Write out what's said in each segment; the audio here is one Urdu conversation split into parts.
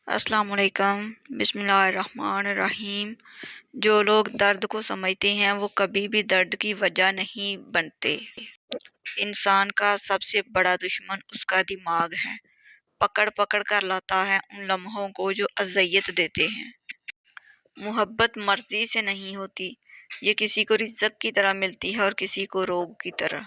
السلام علیکم۔ بسم اللہ الرحمن الرحیم۔ جو لوگ درد کو سمجھتے ہیں وہ کبھی بھی درد کی وجہ نہیں بنتے۔ انسان کا سب سے بڑا دشمن اس کا دماغ ہے، پکڑ پکڑ کر لاتا ہے ان لمحوں کو جو اذیت دیتے ہیں۔ محبت مرضی سے نہیں ہوتی، یہ کسی کو رزق کی طرح ملتی ہے اور کسی کو روگ کی طرح۔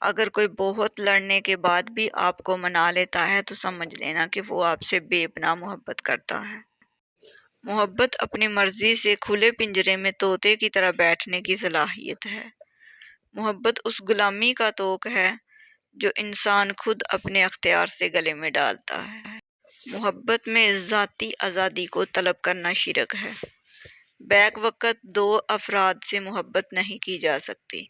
اگر کوئی بہت لڑنے کے بعد بھی آپ کو منا لیتا ہے تو سمجھ لینا کہ وہ آپ سے بے پناہ محبت کرتا ہے۔ محبت اپنی مرضی سے کھلے پنجرے میں طوطے کی طرح بیٹھنے کی صلاحیت ہے۔ محبت اس غلامی کا طوق ہے جو انسان خود اپنے اختیار سے گلے میں ڈالتا ہے۔ محبت میں ذاتی آزادی کو طلب کرنا شرک ہے۔ بیک وقت دو افراد سے محبت نہیں کی جا سکتی۔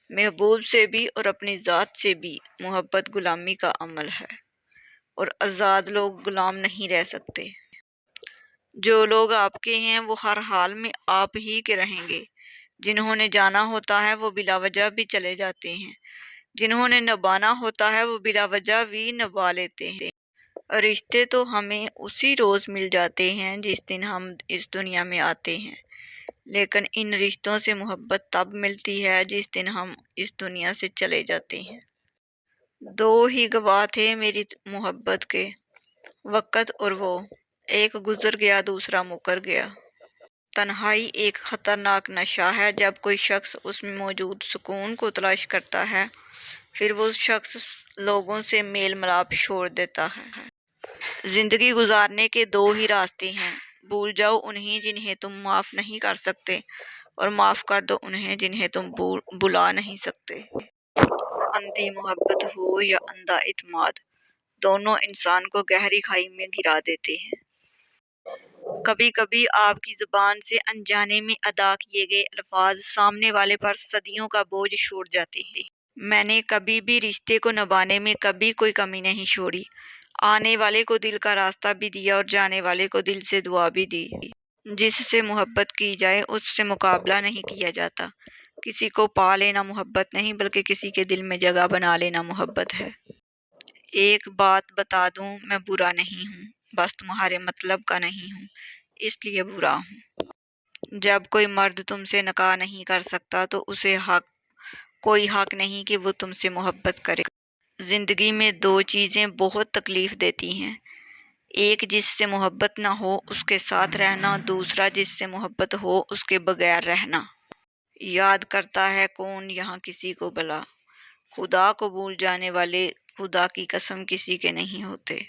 محبوب سے بھی اور اپنی ذات سے بھی محبت غلامی کا عمل ہے، اور آزاد لوگ غلام نہیں رہ سکتے۔ جو لوگ آپ کے ہیں وہ ہر حال میں آپ ہی کے رہیں گے۔ جنہوں نے جانا ہوتا ہے وہ بلا وجہ بھی چلے جاتے ہیں، جنہوں نے نبھانا ہوتا ہے وہ بلا وجہ بھی نبھا لیتے ہیں۔ رشتے تو ہمیں اسی روز مل جاتے ہیں جس دن ہم اس دنیا میں آتے ہیں، لیکن ان رشتوں سے محبت تب ملتی ہے جس دن ہم اس دنیا سے چلے جاتے ہیں۔ دو ہی گواہ تھے میری محبت کے، وقت اور وہ، ایک گزر گیا دوسرا مکر گیا۔ تنہائی ایک خطرناک نشہ ہے۔ جب کوئی شخص اس میں موجود سکون کو تلاش کرتا ہے پھر وہ شخص لوگوں سے میل ملاپ چھوڑ دیتا ہے۔ زندگی گزارنے کے دو ہی راستے ہیں، بھول جاؤ انہیں جنہیں تم معاف نہیں کر سکتے، اور معاف کر دو انہیں جنہیں تم بھلا نہیں سکتے۔ اندھی محبت ہو یا اندھا اعتماد، دونوں انسان کو گہری کھائی میں گرا دیتے ہیں۔ کبھی کبھی آپ کی زبان سے انجانے میں ادا کیے گئے الفاظ سامنے والے پر صدیوں کا بوجھ چھوڑ جاتے ہیں۔ میں نے کبھی بھی رشتے کو نبھانے میں کبھی کوئی کمی نہیں چھوڑی۔ آنے والے کو دل کا راستہ بھی دیا اور جانے والے کو دل سے دعا بھی دی۔ جس سے محبت کی جائے اس سے مقابلہ نہیں کیا جاتا۔ کسی کو پا لینا محبت نہیں بلکہ کسی کے دل میں جگہ بنا لینا محبت ہے۔ ایک بات بتا دوں، میں برا نہیں ہوں، بس تمہارے مطلب کا نہیں ہوں، اس لیے برا ہوں۔ جب کوئی مرد تم سے نکاح نہیں کر سکتا تو اسے کوئی حق نہیں کہ وہ تم سے محبت کرے۔ زندگی میں دو چیزیں بہت تکلیف دیتی ہیں، ایک جس سے محبت نہ ہو اس کے ساتھ رہنا، دوسرا جس سے محبت ہو اس کے بغیر رہنا۔ یاد کرتا ہے کون یہاں کسی کو بھلا، خدا کو بھول جانے والے خدا کی قسم کسی کے نہیں ہوتے۔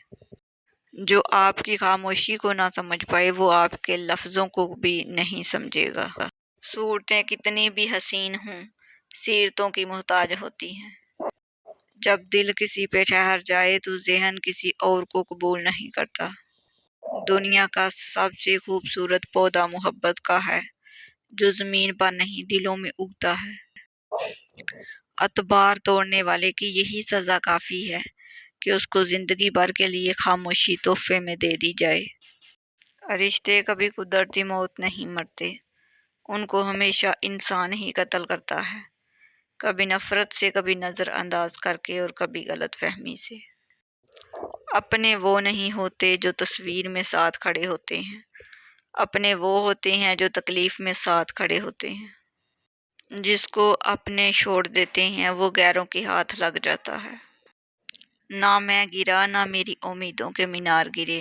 جو آپ کی خاموشی کو نہ سمجھ پائے وہ آپ کے لفظوں کو بھی نہیں سمجھے گا۔ صورتیں کتنی بھی حسین ہوں، سیرتوں کی محتاج ہوتی ہیں۔ جب دل کسی پہ ٹھہر جائے تو ذہن کسی اور کو قبول نہیں کرتا۔ دنیا کا سب سے خوبصورت پودا محبت کا ہے، جو زمین پر نہیں دلوں میں اگتا ہے۔ اعتبار توڑنے والے کی یہی سزا کافی ہے کہ اس کو زندگی بھر کے لیے خاموشی تحفے میں دے دی جائے۔ رشتے کبھی قدرتی موت نہیں مرتے، ان کو ہمیشہ انسان ہی قتل کرتا ہے، کبھی نفرت سے، کبھی نظر انداز کر کے اور کبھی غلط فہمی سے۔ اپنے وہ نہیں ہوتے جو تصویر میں ساتھ کھڑے ہوتے ہیں، اپنے وہ ہوتے ہیں جو تکلیف میں ساتھ کھڑے ہوتے ہیں۔ جس کو اپنے چھوڑ دیتے ہیں وہ غیروں کے ہاتھ لگ جاتا ہے۔ نہ میں گرا نہ میری امیدوں کے مینار گرے،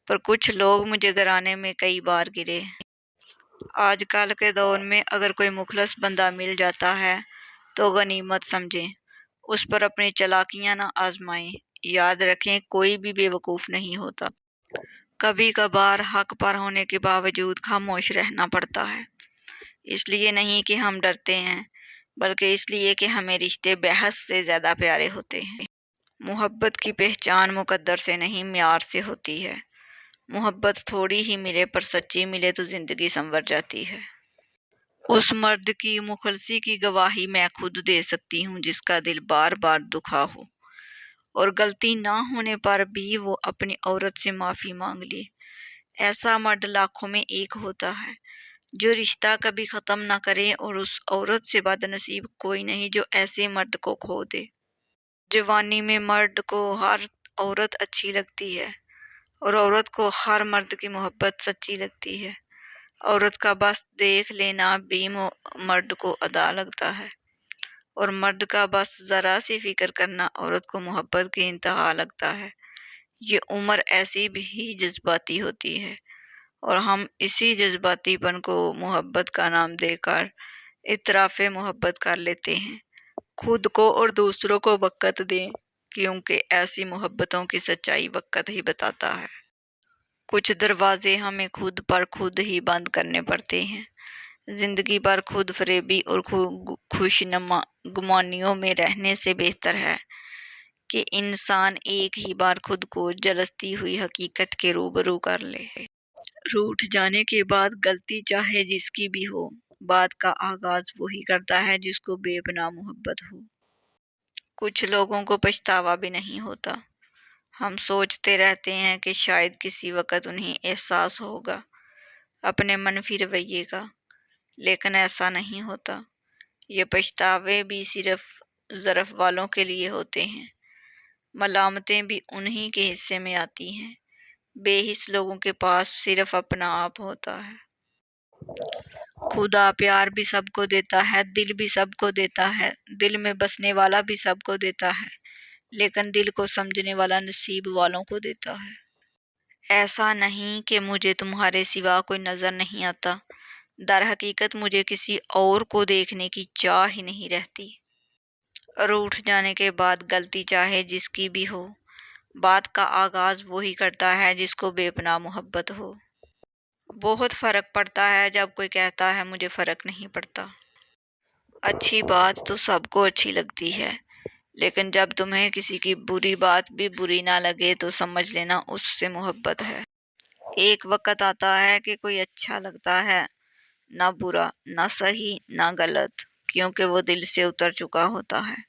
پر کچھ لوگ مجھے گرانے میں کئی بار گرے۔ آج کل کے دور میں اگر کوئی مخلص بندہ مل جاتا ہے تو غنیمت سمجھیں، اس پر اپنی چالاکیاں نہ آزمائیں۔ یاد رکھیں کوئی بھی بے وقوف نہیں ہوتا۔ کبھی کبھار حق پر ہونے کے باوجود خاموش رہنا پڑتا ہے، اس لیے نہیں کہ ہم ڈرتے ہیں بلکہ اس لیے کہ ہمیں رشتے بحث سے زیادہ پیارے ہوتے ہیں۔ محبت کی پہچان مقدر سے نہیں معیار سے ہوتی ہے۔ محبت تھوڑی ہی ملے پر سچی ملے تو زندگی سنور جاتی ہے۔ اس مرد کی مخلصی کی گواہی میں خود دے سکتی ہوں جس کا دل بار بار دکھا ہو اور غلطی نہ ہونے پر بھی وہ اپنی عورت سے معافی مانگ لے۔ ایسا مرد لاکھوں میں ایک ہوتا ہے جو رشتہ کبھی ختم نہ کرے، اور اس عورت سے بد نصیب کوئی نہیں جو ایسے مرد کو کھو دے۔ جوانی میں مرد کو ہر عورت اچھی لگتی ہے اور عورت کو ہر مرد کی محبت سچی لگتی ہے۔ عورت کا بس دیکھ لینا بھی مرد کو ادا لگتا ہے، اور مرد کا بس ذرا سی فکر کرنا عورت کو محبت کی انتہا لگتا ہے۔ یہ عمر ایسی بھی جذباتی ہوتی ہے، اور ہم اسی جذباتی پن کو محبت کا نام دے کر اعتراف محبت کر لیتے ہیں۔ خود کو اور دوسروں کو وقت دیں، کیونکہ ایسی محبتوں کی سچائی وقت ہی بتاتا ہے۔ کچھ دروازے ہمیں خود پر خود ہی بند کرنے پڑتے ہیں۔ زندگی بھر خود فریبی اور خوش گمانیوں میں رہنے سے بہتر ہے کہ انسان ایک ہی بار خود کو جلستی ہوئی حقیقت کے روبرو کر لے۔ روٹھ جانے کے بعد غلطی چاہے جس کی بھی ہو، بات کا آغاز وہی کرتا ہے جس کو بے پناہ محبت ہو۔ کچھ لوگوں کو پچھتاوا بھی نہیں ہوتا۔ ہم سوچتے رہتے ہیں کہ شاید کسی وقت انہیں احساس ہوگا اپنے منفی رویے کا، لیکن ایسا نہیں ہوتا۔ یہ پچھتاوے بھی صرف ظرف والوں کے لیے ہوتے ہیں۔ ملامتیں بھی انہی کے حصے میں آتی ہیں۔ بے حس لوگوں کے پاس صرف اپنا آپ ہوتا ہے۔ خدا پیار بھی سب کو دیتا ہے، دل بھی سب کو دیتا ہے، دل میں بسنے والا بھی سب کو دیتا ہے، لیکن دل کو سمجھنے والا نصیب والوں کو دیتا ہے۔ ایسا نہیں کہ مجھے تمہارے سوا کوئی نظر نہیں آتا، در حقیقت مجھے کسی اور کو دیکھنے کی چاہ ہی نہیں رہتی۔ روٹھ جانے کے بعد غلطی چاہے جس کی بھی ہو، بات کا آغاز وہی کرتا ہے جس کو بے پناہ محبت ہو۔ بہت فرق پڑتا ہے جب کوئی کہتا ہے مجھے فرق نہیں پڑتا۔ اچھی بات تو سب کو اچھی لگتی ہے، لیکن جب تمہیں کسی کی بری بات بھی بری نہ لگے تو سمجھ لینا اس سے محبت ہے۔ ایک وقت آتا ہے کہ کوئی اچھا لگتا ہے، نہ برا، نہ صحیح، نہ غلط، کیونکہ وہ دل سے اتر چکا ہوتا ہے،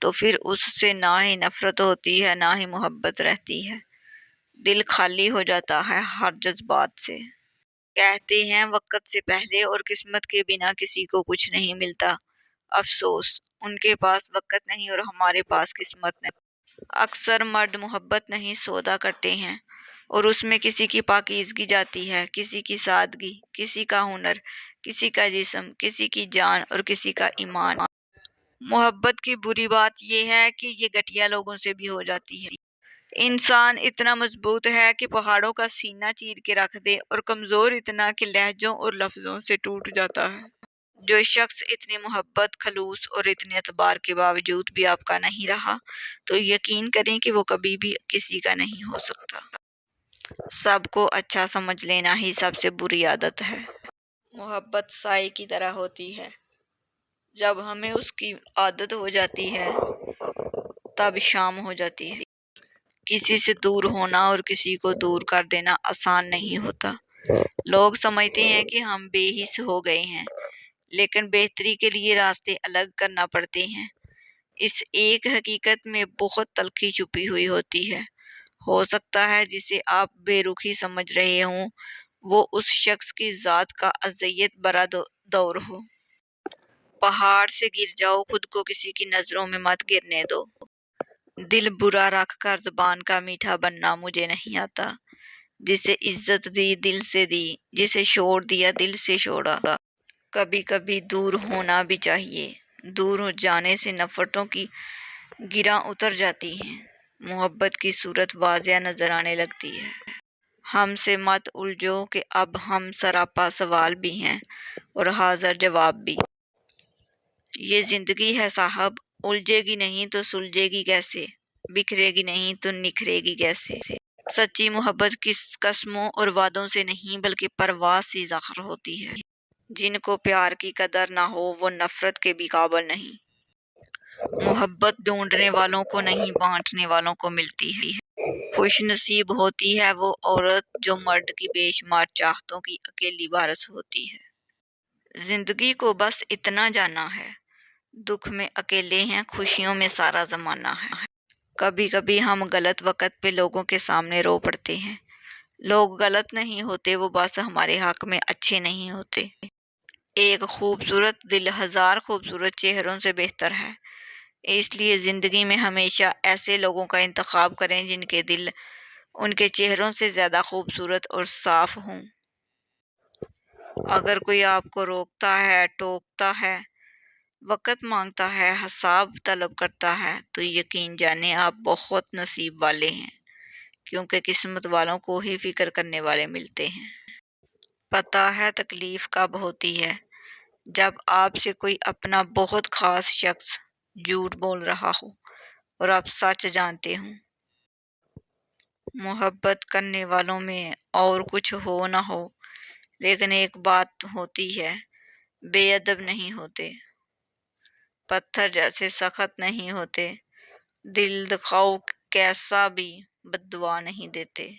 تو پھر اس سے نہ ہی نفرت ہوتی ہے نہ ہی محبت رہتی ہے۔ دل خالی ہو جاتا ہے ہر جذبات سے۔ کہتے ہیں وقت سے پہلے اور قسمت کے بنا کسی کو کچھ نہیں ملتا۔ افسوس، ان کے پاس وقت نہیں اور ہمارے پاس قسمت نہیں۔ اکثر مرد محبت نہیں سودا کرتے ہیں، اور اس میں کسی کی پاکیزگی جاتی ہے، کسی کی سادگی، کسی کا ہنر، کسی کا جسم، کسی کی جان اور کسی کا ایمان۔ محبت کی بری بات یہ ہے کہ یہ گھٹیا لوگوں سے بھی ہو جاتی ہے۔ انسان اتنا مضبوط ہے کہ پہاڑوں کا سینہ چیر کے رکھ دے، اور کمزور اتنا کہ لہجوں اور لفظوں سے ٹوٹ جاتا ہے۔ جو شخص اتنی محبت، خلوص اور اتنے اعتبار کے باوجود بھی آپ کا نہیں رہا، تو یقین کریں کہ وہ کبھی بھی کسی کا نہیں ہو سکتا۔ سب کو اچھا سمجھ لینا ہی سب سے بری عادت ہے۔ محبت سائے کی طرح ہوتی ہے، جب ہمیں اس کی عادت ہو جاتی ہے تب شام ہو جاتی ہے۔ کسی سے دور ہونا اور کسی کو دور کر دینا آسان نہیں ہوتا۔ لوگ سمجھتے ہیں کہ ہم بے حس ہو گئے ہیں، لیکن بہتری کے لیے راستے الگ کرنا پڑتے ہیں۔ اس ایک حقیقت میں بہت تلخی چھپی ہوئی ہوتی ہے۔ ہو سکتا ہے جسے آپ بے رخی سمجھ رہے ہوں وہ اس شخص کی ذات کا اذیت برا دور ہو۔ پہاڑ سے گر جاؤ، خود کو کسی کی نظروں میں مت گرنے دو۔ دل برا رکھ کر زبان کا میٹھا بننا مجھے نہیں آتا۔ جسے عزت دی دل سے دی، جسے چھوڑ دیا دل سے چھوڑا۔ کبھی کبھی دور ہونا بھی چاہیے۔ دور ہو جانے سے نفرتوں کی گراں اتر جاتی ہیں، محبت کی صورت واضح نظر آنے لگتی ہے۔ ہم سے مت الجھو کہ اب ہم سراپا سوال بھی ہیں اور حاضر جواب بھی۔ یہ زندگی ہے صاحب، الجھے گی نہیں تو سلجھے گی کیسے، بکھرے گی نہیں تو نکھرے گی کیسے۔ سچی محبت کس قسموں اور وعدوں سے نہیں بلکہ پرواز سے ظاہر ہوتی ہے۔ جن کو پیار کی قدر نہ ہو وہ نفرت کے بھی قابل نہیں۔ محبت ڈھونڈنے والوں کو نہیں، بانٹنے والوں کو ملتی ہے۔ خوش نصیب ہوتی ہے وہ عورت جو مرد کی بے شمار چاہتوں کی اکیلی وارث ہوتی ہے۔ زندگی کو بس اتنا جانا ہے، دکھ میں اکیلے ہیں، خوشیوں میں سارا زمانہ ہے۔ کبھی کبھی ہم غلط وقت پہ لوگوں کے سامنے رو پڑتے ہیں۔ لوگ غلط نہیں ہوتے، وہ بس ہمارے حق میں اچھے نہیں ہوتے۔ ایک خوبصورت دل ہزار خوبصورت چہروں سے بہتر ہے۔ اس لیے زندگی میں ہمیشہ ایسے لوگوں کا انتخاب کریں جن کے دل ان کے چہروں سے زیادہ خوبصورت اور صاف ہوں۔ اگر کوئی آپ کو روکتا ہے، ٹوکتا ہے، وقت مانگتا ہے، حساب طلب کرتا ہے، تو یقین جانیں آپ بہت نصیب والے ہیں، کیونکہ قسمت والوں کو ہی فکر کرنے والے ملتے ہیں۔ پتہ ہے تکلیف کب ہوتی ہے؟ جب آپ سے کوئی اپنا بہت خاص شخص جھوٹ بول رہا ہو اور آپ سچ جانتے ہوں۔ محبت کرنے والوں میں اور کچھ ہو نہ ہو، لیکن ایک بات ہوتی ہے، بے ادب نہیں ہوتے، پتھر جیسے سخت نہیں ہوتے، دل دکھاؤ کیسا بھی بد دعا نہیں دیتے۔